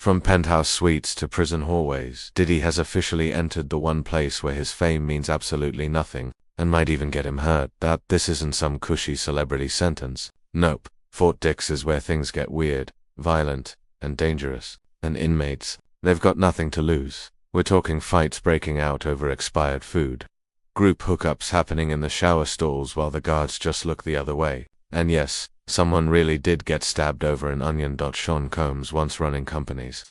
From penthouse suites to prison hallways, Diddy has officially entered the one place where his fame means absolutely nothing, and might even get him hurt. This isn't some cushy celebrity sentence. Nope. Fort Dix is where things get weird, violent, and dangerous. And inmates, they've got nothing to lose. We're talking fights breaking out over expired food. Group hookups happening in the shower stalls while the guards just look the other way. And yes, someone really did get stabbed over an onion. Sean Combs, once running companies,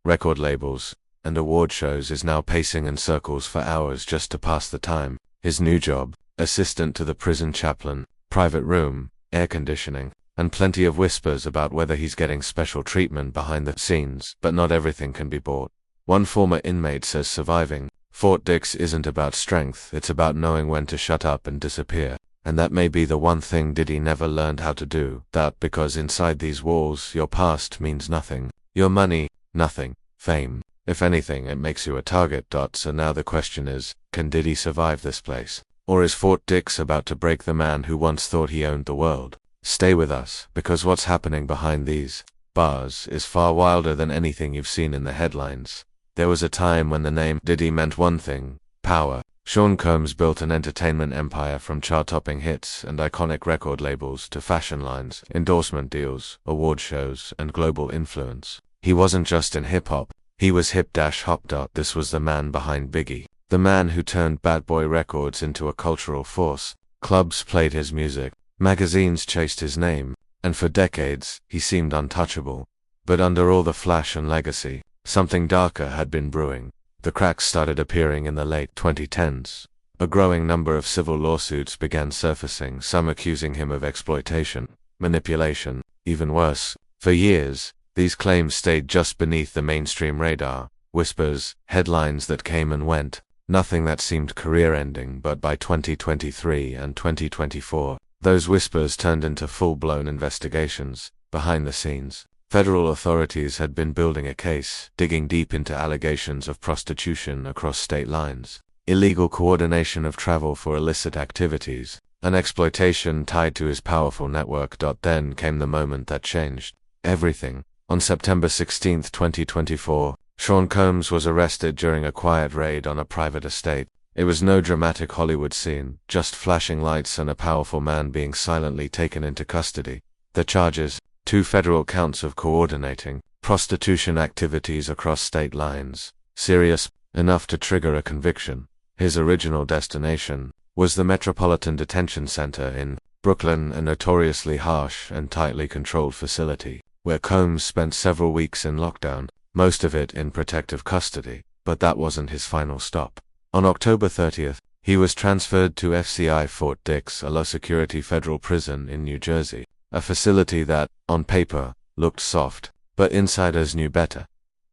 record labels, and award shows, is now pacing in circles for hours just to pass the time. His new job, assistant to the prison chaplain, private room, air conditioning, and plenty of whispers about whether he's getting special treatment behind the scenes. But not everything can be bought. One former inmate says surviving Fort Dix isn't about strength, it's about knowing when to shut up and disappear. And that may be the one thing Diddy never learned how to do. Because inside these walls, your past means nothing. Your money, nothing. Fame, if anything, it makes you a target. So now the question is, can Diddy survive this place? Or is Fort Dix about to break the man who once thought he owned the world? Stay with us, because what's happening behind these bars is far wilder than anything you've seen in the headlines. There was a time when the name Diddy meant one thing: power. Sean Combs built an entertainment empire, from chart-topping hits and iconic record labels to fashion lines, endorsement deals, award shows, and global influence. He wasn't just in hip-hop, he was hip-hop. This was the man behind Biggie, the man who turned Bad Boy Records into a cultural force. Clubs played his music, magazines chased his name, and for decades, he seemed untouchable. But under all the flash and legacy, something darker had been brewing. The cracks started appearing in the late 2010s. A growing number of civil lawsuits began surfacing, some accusing him of exploitation, manipulation, even worse. For years, these claims stayed just beneath the mainstream radar. Whispers, headlines that came and went, nothing that seemed career-ending. But by 2023 and 2024, those whispers turned into full-blown investigations. Behind the scenes, federal authorities had been building a case, digging deep into allegations of prostitution across state lines, illegal coordination of travel for illicit activities, and exploitation tied to his powerful network. Then came the moment that changed everything. On September 16, 2024, Sean Combs was arrested during a quiet raid on a private estate. It was no dramatic Hollywood scene, just flashing lights and a powerful man being silently taken into custody. The charges: 2 federal counts of coordinating prostitution activities across state lines. Serious enough to trigger a conviction. His original destination was the Metropolitan Detention Center in Brooklyn, a notoriously harsh and tightly controlled facility, where Combs spent several weeks in lockdown, most of it in protective custody. But that wasn't his final stop. On October 30th, he was transferred to FCI Fort Dix, a low-security federal prison in New Jersey. A facility that, on paper, looked soft, but insiders knew better.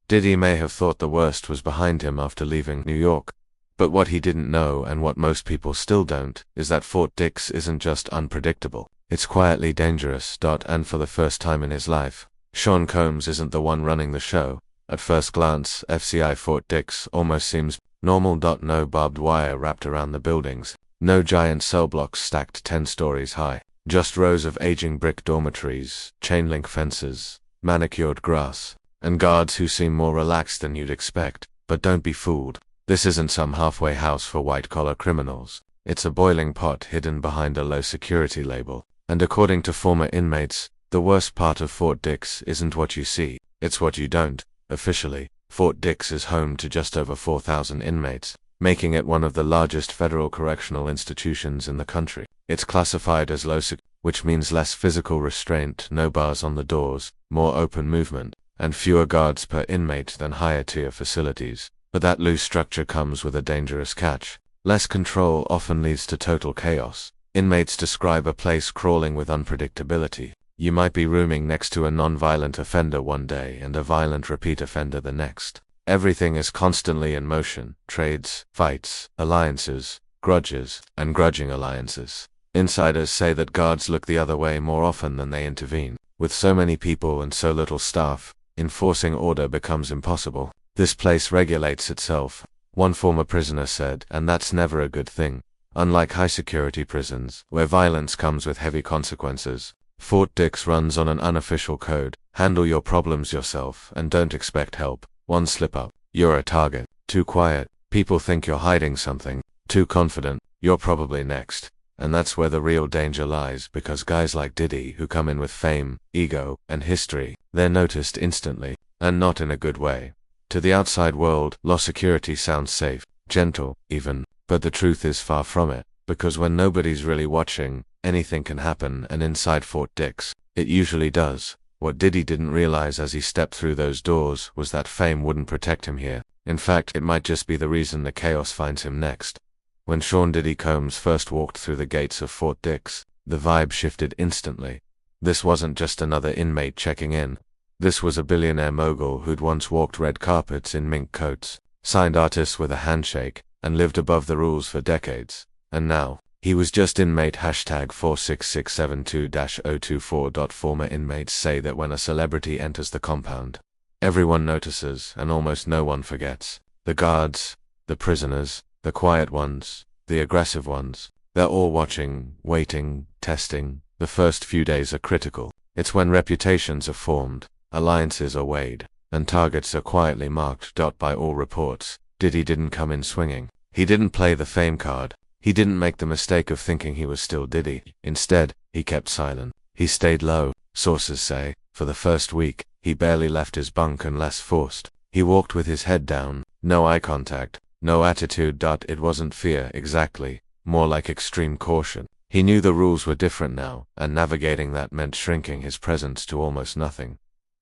Diddy may have thought the worst was behind him after leaving New York. But what he didn't know, and what most people still don't, is that Fort Dix isn't just unpredictable, it's quietly dangerous. And for the first time in his life, Sean Combs isn't the one running the show. At first glance, FCI Fort Dix almost seems normal. No barbed wire wrapped around the buildings, no giant cell blocks stacked 10 stories high. Just rows of aging brick dormitories, chain-link fences, manicured grass, and guards who seem more relaxed than you'd expect. But don't be fooled. This isn't some halfway house for white-collar criminals. It's a boiling pot hidden behind a low-security label. And according to former inmates, the worst part of Fort Dix isn't what you see, it's what you don't. Officially, Fort Dix is home to just over 4,000 inmates, making it one of the largest federal correctional institutions in the country. It's classified as low-sec, which means less physical restraint, no bars on the doors, more open movement, and fewer guards per inmate than higher-tier facilities. But that loose structure comes with a dangerous catch. Less control often leads to total chaos. Inmates describe a place crawling with unpredictability. You might be rooming next to a non-violent offender one day and a violent repeat offender the next. Everything is constantly in motion: trades, fights, alliances, grudges, and grudging alliances. Insiders say that guards look the other way more often than they intervene. With so many people and so little staff, enforcing order becomes impossible. This place regulates itself, one former prisoner said, and that's never a good thing. Unlike high-security prisons, where violence comes with heavy consequences, Fort Dix runs on an unofficial code: handle your problems yourself and don't expect help. One slip up, you're a target. Too quiet, people think you're hiding something. Too confident, you're probably next. And that's where the real danger lies, because guys like Diddy, who come in with fame, ego, and history, they're noticed instantly, and not in a good way. To the outside world, law security sounds safe, gentle, even, but the truth is far from it, because when nobody's really watching, anything can happen, and inside Fort Dix, it usually does. What Diddy didn't realize as he stepped through those doors was that fame wouldn't protect him here. In fact, it might just be the reason the chaos finds him next. When Sean Diddy Combs first walked through the gates of Fort Dix, the vibe shifted instantly. This wasn't just another inmate checking in. This was a billionaire mogul who'd once walked red carpets in mink coats, signed artists with a handshake, and lived above the rules for decades. And now, he was just inmate #46672-024. Former inmates say that when a celebrity enters the compound, everyone notices and almost no one forgets. The guards, the prisoners, the quiet ones, the aggressive ones, they're all watching, waiting, testing. The first few days are critical. It's when reputations are formed, alliances are weighed, and targets are quietly marked. By all reports, Diddy didn't come in swinging. He didn't play the fame card. He didn't make the mistake of thinking he was still Diddy. Instead, he kept silent. He stayed low, sources say. For the first week, he barely left his bunk unless forced. He walked with his head down, no eye contact, no attitude. It wasn't fear exactly, more like extreme caution. He knew the rules were different now, and navigating that meant shrinking his presence to almost nothing.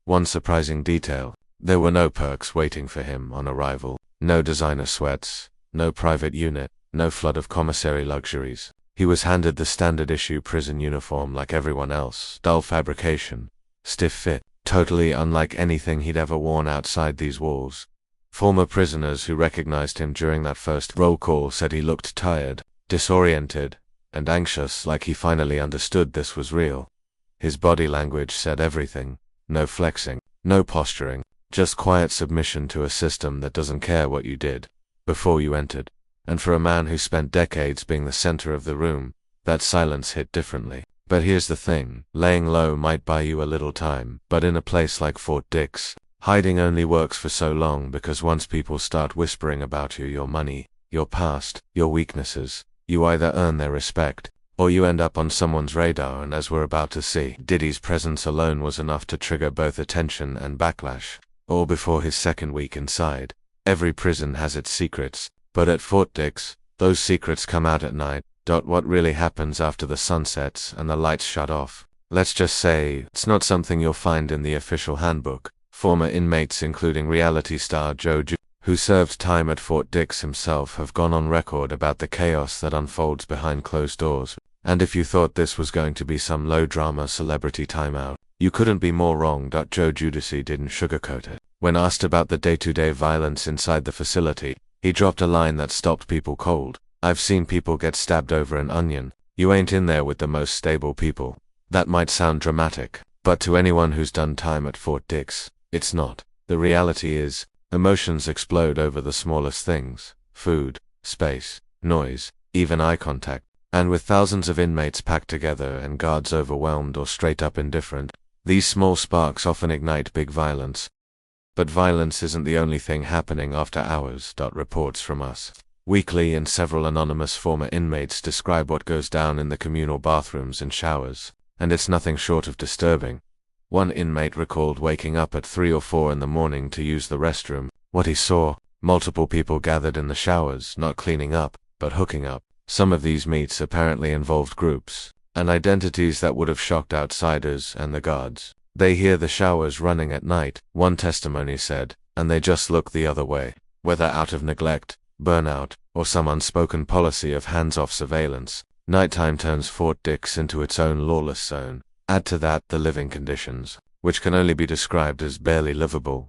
One surprising detail: there were no perks waiting for him on arrival. No designer sweats, no private unit, no flood of commissary luxuries. He was handed the standard issue prison uniform like everyone else. Dull fabrication, stiff fit, totally unlike anything he'd ever worn outside these walls. Former prisoners who recognized him during that first roll call said he looked tired, disoriented, and anxious, like he finally understood this was real. His body language said everything. No flexing, no posturing, just quiet submission to a system that doesn't care what you did before you entered. And for a man who spent decades being the center of the room, that silence hit differently. But here's the thing: laying low might buy you a little time, but in a place like Fort Dix, hiding only works for so long, because once people start whispering about you, your money, your past, your weaknesses, you either earn their respect, or you end up on someone's radar. And as we're about to see, Diddy's presence alone was enough to trigger both attention and backlash. All before his second week inside. Every prison has its secrets, but at Fort Dix, those secrets come out at night. What really happens after the sun sets and the lights shut off? Let's just say, it's not something you'll find in the official handbook. Former inmates, including reality star Joe, who served time at Fort Dix himself, have gone on record about the chaos that unfolds behind closed doors. And if you thought this was going to be some low-drama celebrity timeout, you couldn't be more wrong. Joe Giudice didn't sugarcoat it. When asked about the day-to-day violence inside the facility, he dropped a line that stopped people cold. "I've seen people get stabbed over an onion. You ain't in there with the most stable people." That might sound dramatic, but to anyone who's done time at Fort Dix, it's not. The reality is, emotions explode over the smallest things: food, space, noise, even eye contact. And with thousands of inmates packed together and guards overwhelmed or straight up indifferent, these small sparks often ignite big violence. But violence isn't the only thing happening after hours. Reports from Us Weekly and several anonymous former inmates describe what goes down in the communal bathrooms and showers, and it's nothing short of disturbing. One inmate recalled waking up at 3 or 4 in the morning to use the restroom. What he saw: multiple people gathered in the showers, not cleaning up, but hooking up. Some of these meets apparently involved groups and identities that would have shocked outsiders and the guards. They hear the showers running at night, one testimony said, and they just look the other way. Whether out of neglect, burnout, or some unspoken policy of hands-off surveillance, nighttime turns Fort Dix into its own lawless zone. Add to that the living conditions, which can only be described as barely livable.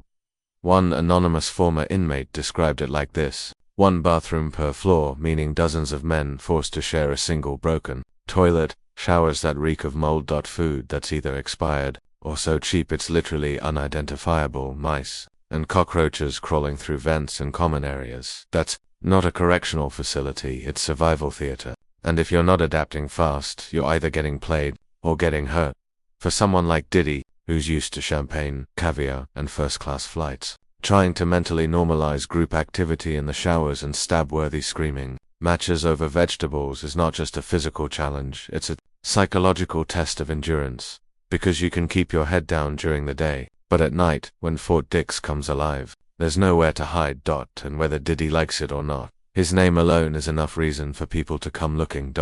One anonymous former inmate described it like this: one bathroom per floor, meaning dozens of men forced to share a single broken toilet, showers that reek of mold. Food that's either expired, or so cheap it's literally unidentifiable, mice and cockroaches crawling through vents and common areas. That's not a correctional facility, it's survival theater. And if you're not adapting fast, you're either getting played or getting hurt. For someone like Diddy, who's used to champagne, caviar, and first-class flights, trying to mentally normalize group activity in the showers and stab-worthy screaming matches over vegetables is not just a physical challenge, it's a psychological test of endurance. Because you can keep your head down during the day, but at night, when Fort Dix comes alive, there's nowhere to hide. And whether Diddy likes it or not, his name alone is enough reason for people to come looking.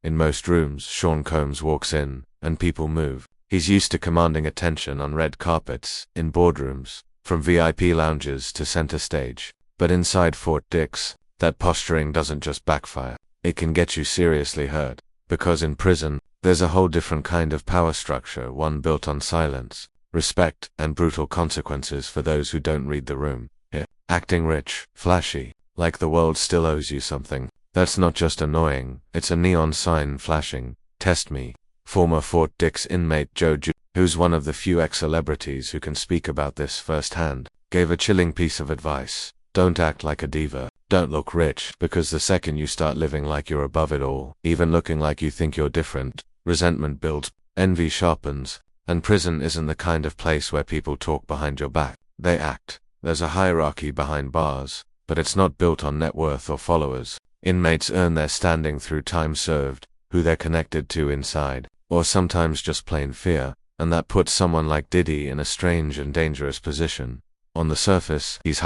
In most rooms, Sean Combs walks in, and people move. He's used to commanding attention on red carpets, in boardrooms, from VIP lounges to center stage. But inside Fort Dix, that posturing doesn't just backfire, it can get you seriously hurt. Because in prison, there's a whole different kind of power structure, one built on silence, respect, and brutal consequences for those who don't read the room. Here, acting rich, flashy, like the world still owes you something. That's not just annoying, it's a neon sign flashing. Test me. Former Fort Dix inmate Joe Ju, who's one of the few ex-celebrities who can speak about this firsthand, gave a chilling piece of advice. Don't act like a diva. Don't look rich, because the second you start living like you're above it all, even looking like you think you're different, resentment builds, envy sharpens, and prison isn't the kind of place where people talk behind your back. They act. There's a hierarchy behind bars, but it's not built on net worth or followers. Inmates earn their standing through time served, who they're connected to inside, or sometimes just plain fear, and that puts someone like Diddy in a strange and dangerous position. On the surface, he's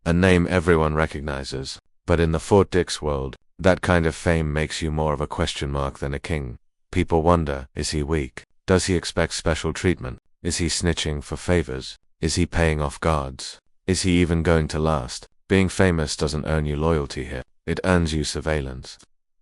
a name everyone recognizes, but in the Fort Dix world, that kind of fame makes you more of a question mark than a king. People wonder, is he weak? Does he expect special treatment? Is he snitching for favors? Is he paying off guards? Is he even going to last? Being famous doesn't earn you loyalty here, it earns you surveillance.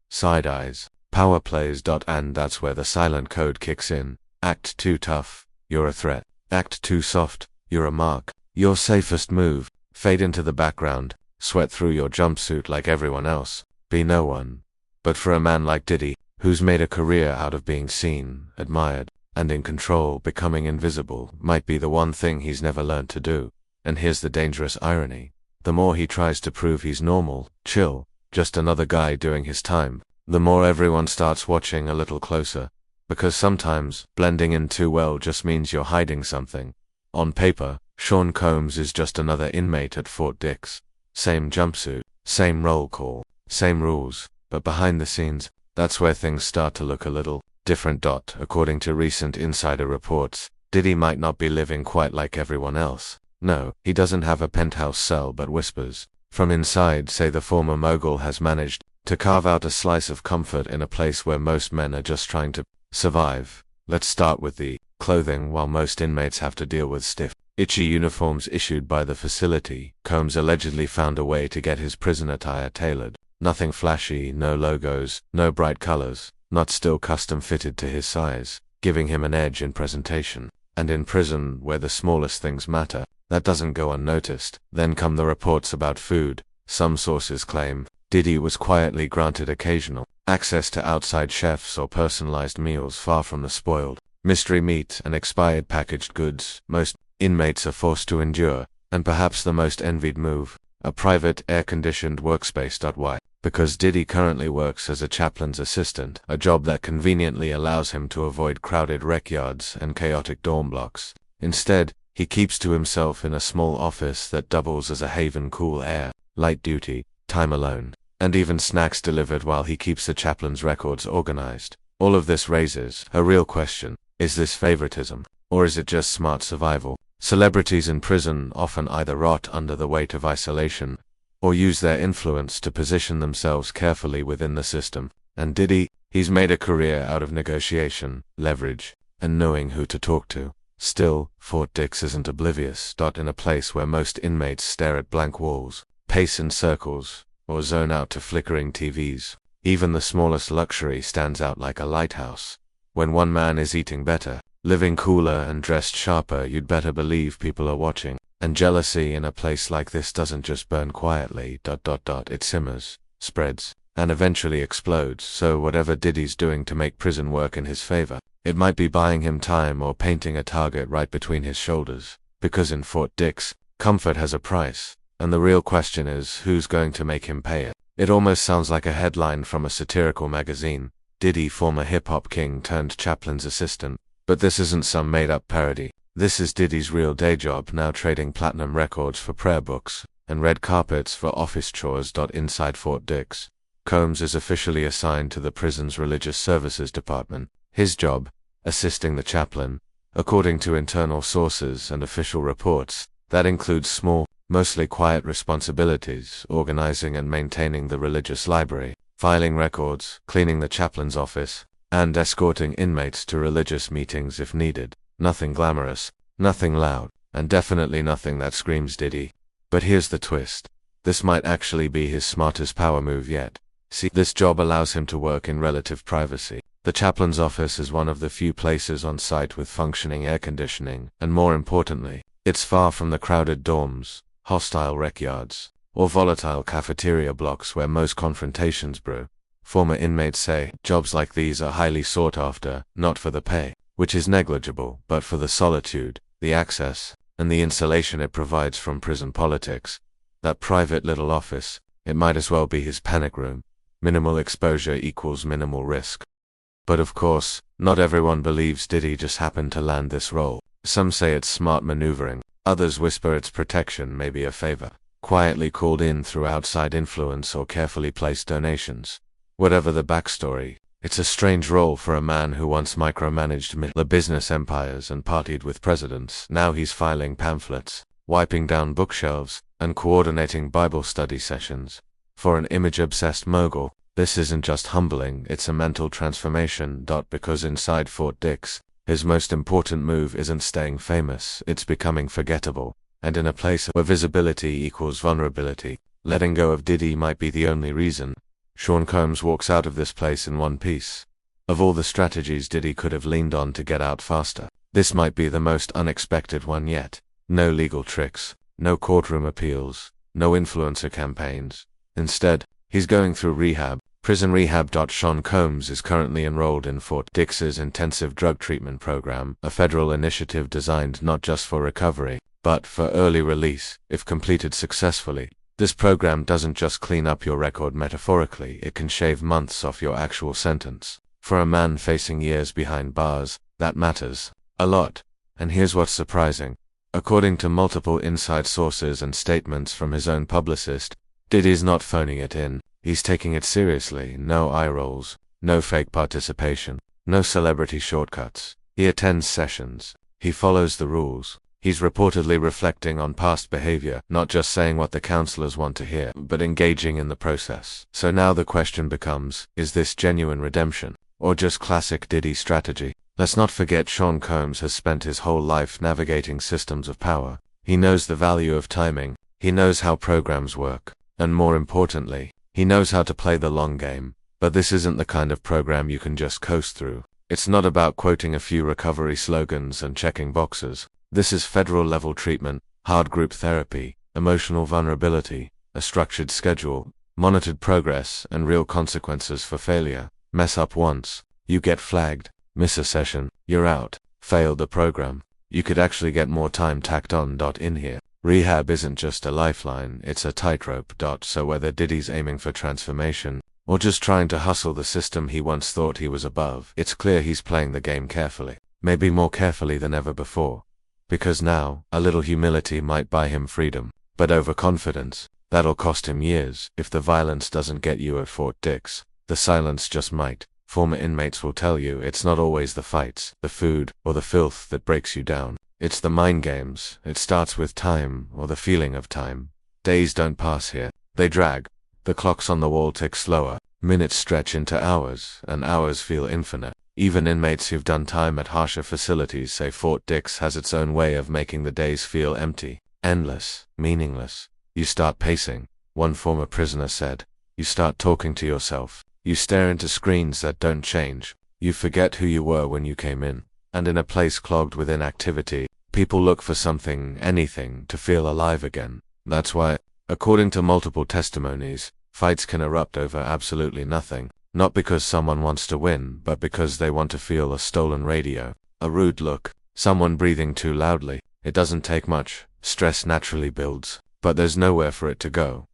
Side eyes, power plays. And that's where the silent code kicks in. Act too tough, you're a threat. Act too soft, you're a mark. Your safest move, fade into the background, sweat through your jumpsuit like everyone else, be no one. But for a man like Diddy, who's made a career out of being seen, admired, and in control, becoming invisible might be the one thing he's never learned to do. And here's the dangerous irony. The more he tries to prove he's normal, chill, just another guy doing his time, the more everyone starts watching a little closer. Because sometimes, blending in too well just means you're hiding something. On paper, Sean Combs is just another inmate at Fort Dix. Same jumpsuit, same roll call, same rules, but behind the scenes, that's where things start to look a little different. According to recent insider reports, Diddy might not be living quite like everyone else. No, he doesn't have a penthouse cell, but whispers from inside say the former mogul has managed to carve out a slice of comfort in a place where most men are just trying to survive. Let's start with the clothing. While most inmates have to deal with stiff, itchy uniforms issued by the facility, Combs allegedly found a way to get his prison attire tailored. Nothing flashy, no logos, no bright colors, not still custom fitted to his size, giving him an edge in presentation. And in prison, where the smallest things matter, that doesn't go unnoticed. Then come the reports about food. Some sources claim Diddy was quietly granted occasional access to outside chefs or personalized meals far from the spoiled mystery meat and expired packaged goods most inmates are forced to endure. And perhaps the most envied move, a private air-conditioned workspace. Why? Because Diddy currently works as a chaplain's assistant, a job that conveniently allows him to avoid crowded rec yards and chaotic dorm blocks. Instead, he keeps to himself in a small office that doubles as a haven. Cool air, light duty, time alone, and even snacks delivered while he keeps the chaplain's records organized. All of this raises a real question. Is this favoritism, or is it just smart survival? Celebrities in prison often either rot under the weight of isolation, or use their influence to position themselves carefully within the system. And Diddy, he's made a career out of negotiation, leverage, and knowing who to talk to. Still, Fort Dix isn't oblivious. In a place where most inmates stare at blank walls, pace in circles, or zone out to flickering TVs, even the smallest luxury stands out like a lighthouse. When one man is eating better, living cooler, and dressed sharper, you'd better believe people are watching. And jealousy in a place like this doesn't just burn quietly. It simmers, spreads, and eventually explodes. So whatever Diddy's doing to make prison work in his favor, it might be buying him time or painting a target right between his shoulders. Because in Fort Dix, comfort has a price, and the real question is, who's going to make him pay it? It almost sounds like a headline from a satirical magazine. Diddy, former hip-hop king turned chaplain's assistant, But this isn't some made-up parody. This is Diddy's real day job, now trading platinum records for prayer books and red carpets for office chores. Inside Fort Dix, Combs is officially assigned to the prison's religious services department. His job, assisting the chaplain. According to internal sources and official reports, that includes small, mostly quiet responsibilities, organizing and maintaining the religious library, filing records, cleaning the chaplain's office, and escorting inmates to religious meetings if needed. Nothing glamorous, nothing loud, and definitely nothing that screams Diddy. But here's the twist. This might actually be his smartest power move yet. See, this job allows him to work in relative privacy. The chaplain's office is one of the few places on site with functioning air conditioning, and more importantly, it's far from the crowded dorms, hostile rec yards, or volatile cafeteria blocks where most confrontations brew. Former inmates say jobs like these are highly sought after, not for the pay, which is negligible, but for the solitude, the access, and the insulation it provides from prison politics. That private little office, it might as well be his panic room. Minimal exposure equals minimal risk. But of course, not everyone believes Diddy just happened to land this role. Some say it's smart maneuvering, others whisper it's protection, maybe a favor, quietly called in through outside influence or carefully placed donations. Whatever the backstory, it's a strange role for a man who once micromanaged business empires and partied with presidents. Now he's filing pamphlets, wiping down bookshelves, and coordinating Bible study sessions. For an image-obsessed mogul, this isn't just humbling, it's a mental transformation. Because inside Fort Dix, his most important move isn't staying famous, it's becoming forgettable. And in a place where visibility equals vulnerability, letting go of Diddy might be the only reason. Sean Combs walks out of this place in one piece. Of all the strategies Diddy could have leaned on to get out faster, this might be the most unexpected one yet. No legal tricks, no courtroom appeals, no influencer campaigns. Instead, he's going through rehab, prison rehab. Sean Combs is currently enrolled in Fort Dix's intensive drug treatment program, a federal initiative designed not just for recovery, but for early release, if completed successfully. This program doesn't just clean up your record metaphorically, it can shave months off your actual sentence. For a man facing years behind bars, that matters a lot. And here's what's surprising. According to multiple inside sources and statements from his own publicist, Diddy's not phoning it in, he's taking it seriously. No eye rolls, no fake participation, no celebrity shortcuts. He attends sessions, he follows the rules. He's reportedly reflecting on past behavior, not just saying what the counselors want to hear, but engaging in the process. So now the question becomes, is this genuine redemption, or just classic Diddy strategy? Let's not forget Sean Combs has spent his whole life navigating systems of power. He knows the value of timing, he knows how programs work, and more importantly, he knows how to play the long game. But this isn't the kind of program you can just coast through. It's not about quoting a few recovery slogans and checking boxes. This is federal-level treatment, hard group therapy, emotional vulnerability, a structured schedule, monitored progress, and real consequences for failure. Mess up once, you get flagged. Miss a session, you're out. Fail the program, you could actually get more time tacked on. In here, rehab isn't just a lifeline, it's a tightrope. So whether Diddy's aiming for transformation, or just trying to hustle the system he once thought he was above, it's clear he's playing the game carefully. Maybe more carefully than ever before. Because now, a little humility might buy him freedom, but overconfidence, that'll cost him years. If the violence doesn't get you at Fort Dix, the silence just might. Former inmates will tell you it's not always the fights, the food, or the filth that breaks you down. It's the mind games. It starts with time, or the feeling of time. Days don't pass here, they drag. The clocks on the wall tick slower, minutes stretch into hours, and hours feel infinite. Even inmates who've done time at harsher facilities say Fort Dix has its own way of making the days feel empty, endless, meaningless. You start pacing, one former prisoner said. You start talking to yourself. You stare into screens that don't change. You forget who you were when you came in. And in a place clogged with inactivity, people look for something, anything, to feel alive again. That's why, according to multiple testimonies, fights can erupt over absolutely nothing. Not because someone wants to win, but because they want to feel a stolen radio, a rude look, someone breathing too loudly. It doesn't take much, stress naturally builds, but there's nowhere for it to go.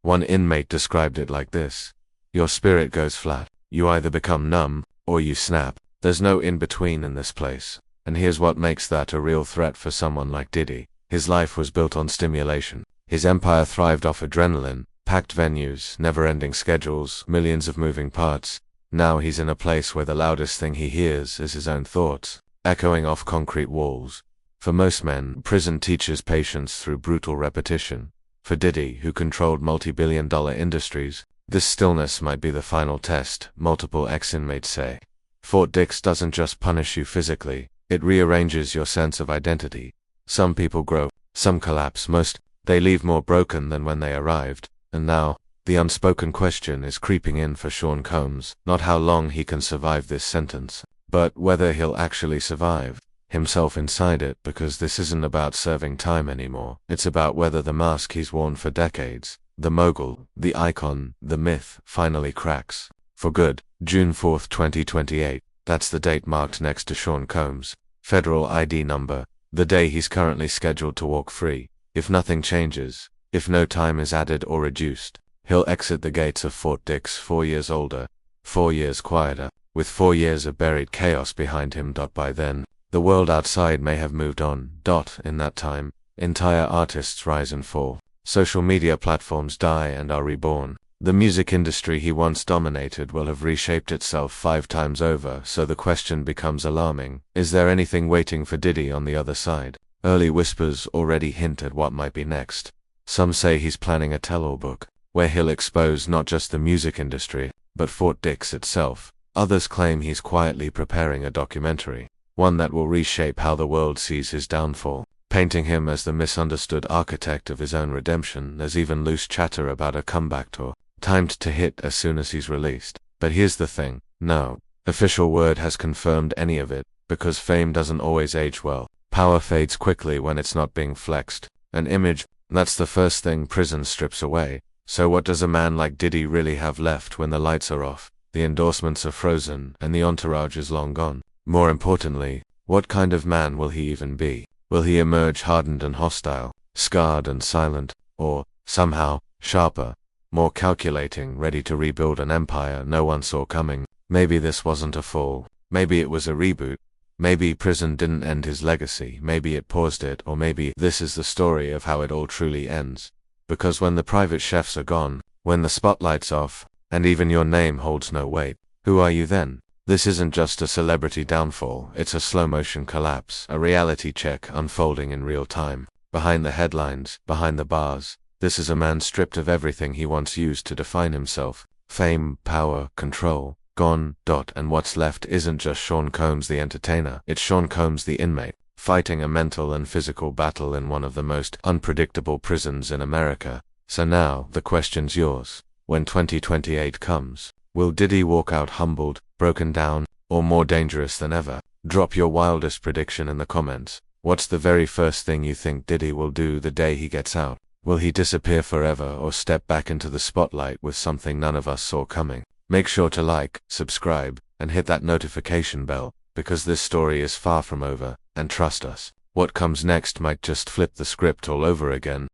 One inmate described it like this. Your spirit goes flat. You either become numb, or you snap. There's no in-between in this place. And here's what makes that a real threat for someone like Diddy. His life was built on stimulation. His empire thrived off adrenaline, packed venues, never-ending schedules, millions of moving parts. Now he's in a place where the loudest thing he hears is his own thoughts, echoing off concrete walls. For most men, prison teaches patience through brutal repetition. For Diddy, who controlled multi-billion-dollar industries, this stillness might be the final test, multiple ex-inmates say. Fort Dix doesn't just punish you physically, it rearranges your sense of identity. Some people grow, some collapse, most, they leave more broken than when they arrived. And now, the unspoken question is creeping in for Sean Combs, not how long he can survive this sentence, but whether he'll actually survive himself inside it, because this isn't about serving time anymore. It's about whether the mask he's worn for decades, the mogul, the icon, the myth, finally cracks. For good. June 4, 2028. That's the date marked next to Sean Combs' federal ID number, the day he's currently scheduled to walk free. If nothing changes, if no time is added or reduced, he'll exit the gates of Fort Dix 4 years older, 4 years quieter, with 4 years of buried chaos behind him. By then, the world outside may have moved on. In that time, entire artists rise and fall. Social media platforms die and are reborn. The music industry he once dominated will have reshaped itself 5 times over, so the question becomes alarming. Is there anything waiting for Diddy on the other side? Early whispers already hint at what might be next. Some say he's planning a tell-all book, where he'll expose not just the music industry, but Fort Dix itself. Others claim he's quietly preparing a documentary, one that will reshape how the world sees his downfall, painting him as the misunderstood architect of his own redemption. There's even loose chatter about a comeback tour, timed to hit as soon as he's released. But here's the thing, no official word has confirmed any of it, because fame doesn't always age well. Power fades quickly when it's not being flexed. An image, that's the first thing prison strips away. So what does a man like Diddy really have left when the lights are off, the endorsements are frozen, and the entourage is long gone? More importantly, what kind of man will he even be? Will he emerge hardened and hostile, scarred and silent, or, somehow, sharper, more calculating, ready to rebuild an empire no one saw coming? Maybe this wasn't a fall. Maybe it was a reboot. Maybe prison didn't end his legacy. Maybe it paused it. Or maybe this is the story of how it all truly ends. Because when the private chefs are gone, when the spotlight's off, and even your name holds no weight, who are you then? This isn't just a celebrity downfall, it's a slow-motion collapse, a reality check unfolding in real time. Behind the headlines, behind the bars, this is a man stripped of everything he once used to define himself. Fame, power, control, gone. And what's left isn't just Sean Combs the entertainer, it's Sean Combs the inmate, fighting a mental and physical battle in one of the most unpredictable prisons in America. So now, the question's yours. When 2028 comes, will Diddy walk out humbled, broken down, or more dangerous than ever? Drop your wildest prediction in the comments. What's the very first thing you think Diddy will do the day he gets out? Will he disappear forever or step back into the spotlight with something none of us saw coming? Make sure to like, subscribe, and hit that notification bell, because this story is far from over, and trust us, what comes next might just flip the script all over again.